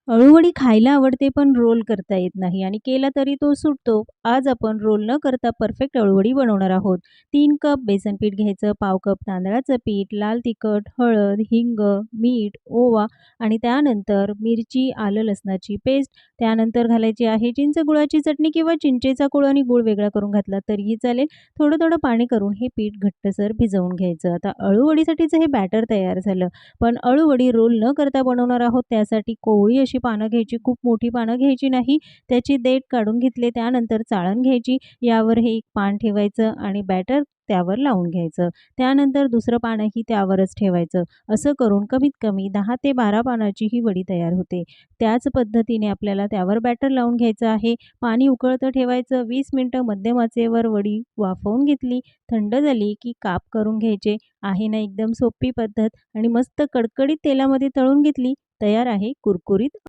अळूवडी खायला आवडते पण रोल करता येत नाही आणि केला तरी तो सुटतो. आज आपण रोल न करता परफेक्ट अळूवडी बनवणार आहोत. 3 कप बेसन पीठ घ्यायचं, पाव कप तांदळाचं पीठ, लाल तिखट, हळद, हिंग, मीठ, ओवा आणि त्यानंतर मिरची, आलं लसणाची पेस्ट. त्यानंतर घालायची आहे चिंच गुळाची चटणी किंवा चिंचेचा गूळ आणि गूळ वेगळा करून घातला तरीही चालेल. थोडं-थोडं पाणी करून हे पीठ घट्टसर भिजवून घ्यायचं. आता अळूवडीसाठीचं हे बॅटर तयार झालं. पण अळूवडी रोल न करता बनवणार आहोत त्यासाठी कोवळी अशी पानं घ्यायची, खूप मोठी पानं घ्यायची नाही. त्याची देठ काढून घेतले. त्यानंतर चाळण घ्यायची. यावर हे एक पान ठेवायचं आणि बॅटर त्यावर लावून घ्यायचं. त्यानंतर दुसरं पानही त्यावरच ठेवायचं. असं करून कमीत कमी 10 ते 12 पानाची ही वडी तयार होते. त्याच पद्धतीने आपल्याला त्यावर बॅटर लावून घ्यायचं आहे. पाणी उकळतं ठेवायचं. 20 मिनिटं मध्यम आचेवर वडी वाफवून घेतली. थंड झाली की काप करून घ्यायचे. आहे ना एकदम सोपी पद्धत आणि मस्त कडकडीत तेलामध्ये तळून घेतली. तयार आहे कुरकुरीत